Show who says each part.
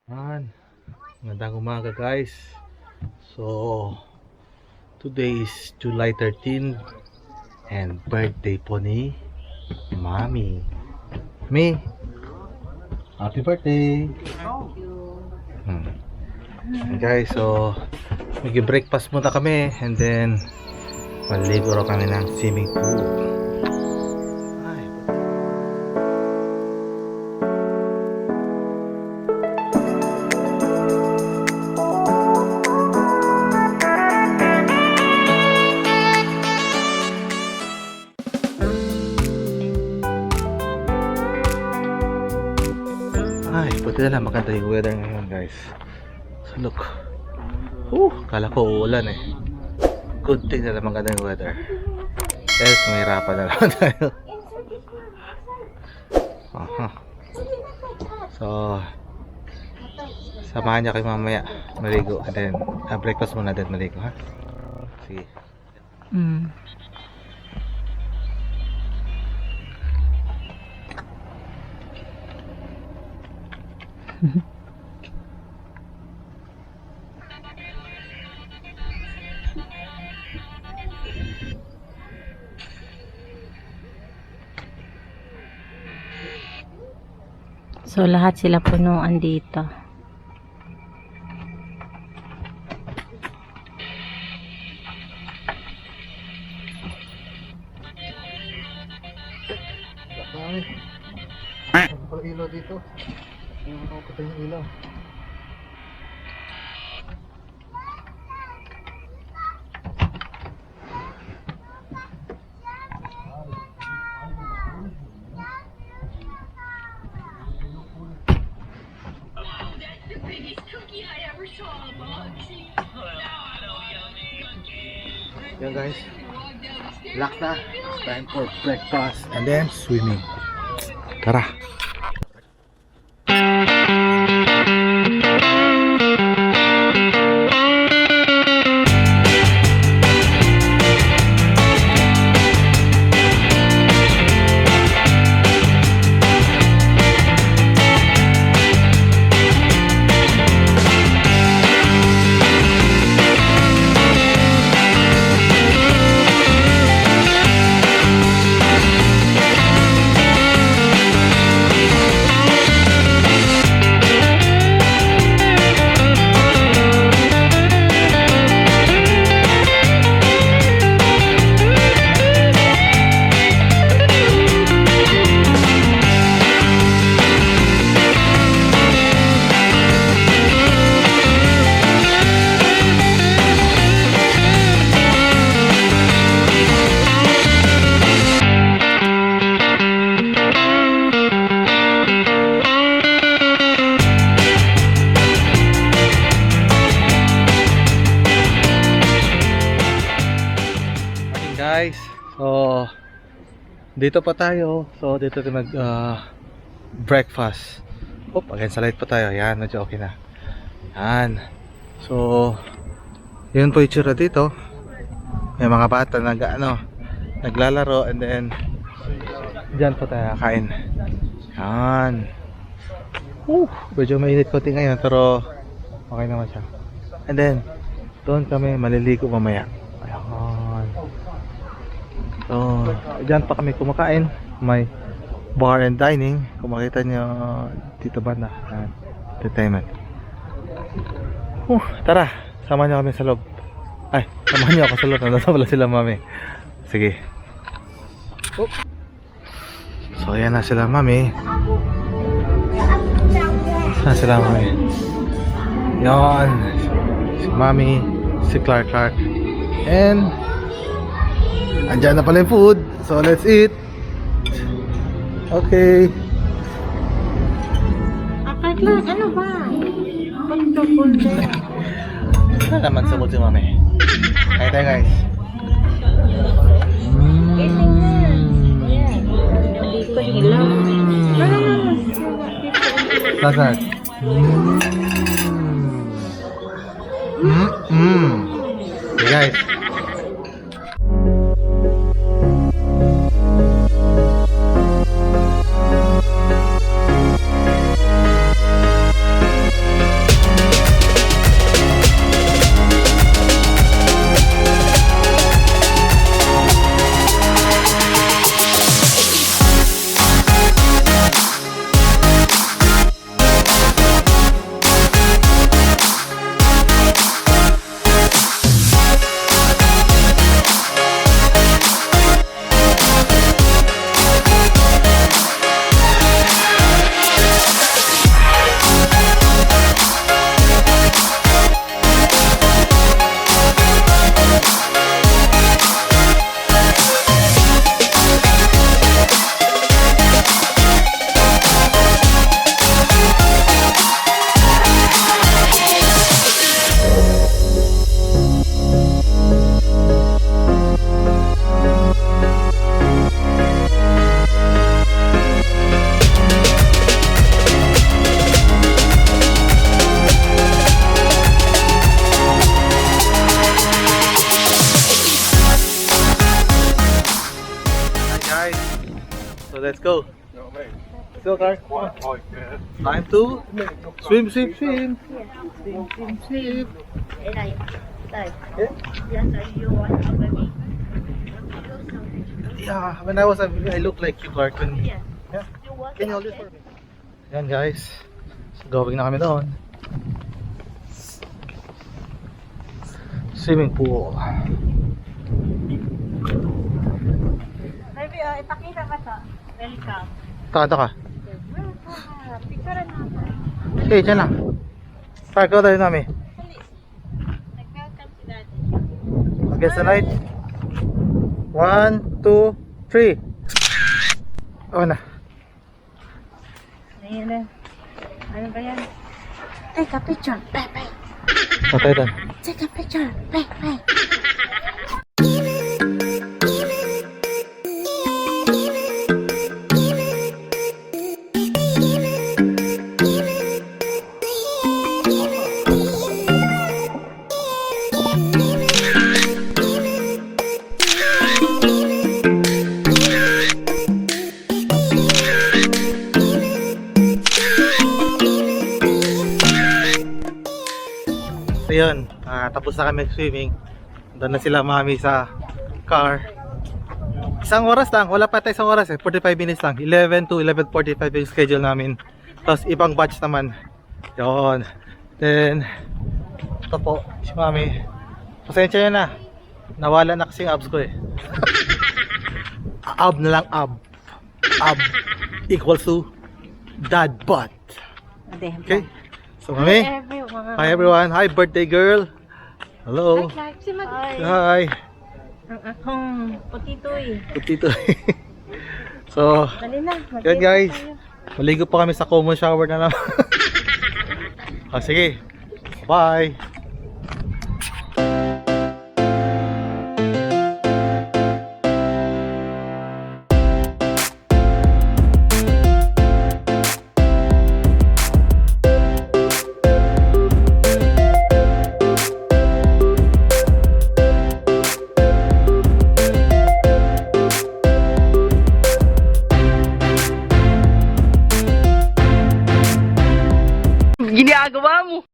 Speaker 1: Man, magandang umaga guys. So, today is July 13 and birthday po ni Mami. Mi, happy birthday! Guys, so mag-breakfast muna kami and then maliligo raw kami ng swimming pool. Buti na lang maganda yung weather ngayon guys. So look, kala ko uulan eh. Good thing na lang maganda yung weather, else mahirapan na lang tayo. So samahan niya kayo mamaya maligo and then breakfast muna din maligo ha. Sige.
Speaker 2: So lahat sila punuan dito.
Speaker 1: Ang ilaw dito. Ang patay yung ilaw. Yan guys, lock na. It's time for breakfast and then swimming. Tara. Guys, so dito pa tayo. So dito tayo mag breakfast. Against the light pa tayo. Yan, medyo okay na. Yan. So yun po yung tsura dito. May mga bata naglalaro and then dyan po tayo kain. Yan. Medyo mainit konti ngayon pero okay naman siya. And then doon kami maliligo mamaya. Ayan. So, dyan pa kami kumakain. May bar and dining. Kung makita nyo dito banda. Entertainment. Tara, samahan nyo kami sa loob. Ay, samahan nyo ako sa loob. Nandito pala sila mami. Sige. So, ayan na sila mami. Saan sila mami? Yan. Si mami, si Clark. And andyan na pala yung food. So let's eat. Okay.
Speaker 2: Clark, ano ba? Punto.
Speaker 1: Ano naman sa food si mami? Kaya tayo guys. Sasad. Okay guys. let's go. Let's go, car. Time to swim, swim, swim. Swim, swim, swim. Yeah, when I was a baby, I looked like you, Clark. Yeah. Can you hold it for me? Yan guys. So, going na kami doon. Swimming pool.
Speaker 2: Baby, ipakita ka to. Welcome.
Speaker 1: Taka, taka.
Speaker 2: Picture natin.
Speaker 1: Okay, dyan lang. Park ko tayo namin.
Speaker 2: Nag-welcome si daddy.
Speaker 1: Okay, sa light. 1, 2, 3. Oh na.
Speaker 2: Ayan na. Ano ba yan? Take a picture. Pepe.
Speaker 1: Patay doon.
Speaker 2: Take a picture. Pepe.
Speaker 1: So yun, tapos na kami swimming. Doon na sila mami sa car. Isang oras lang, wala pa tayo isang oras 45 minutes lang. 11 to 11:45 yung schedule namin. Tapos ibang batch naman. Yun. Then, ito po, si mami. Pasensya na. Nawala na kasi yung abs ko Ab na lang ab. Ab equals to dad butt. Okay? So mami. Hi everyone. Hi birthday girl. Hello. Hi.
Speaker 2: Ang akong putitoy.
Speaker 1: Putito. So,
Speaker 2: Dali na.
Speaker 1: yun guys. Maligo pa kami sa common shower na naman. Sige. Bye.
Speaker 2: Ginagawa mo.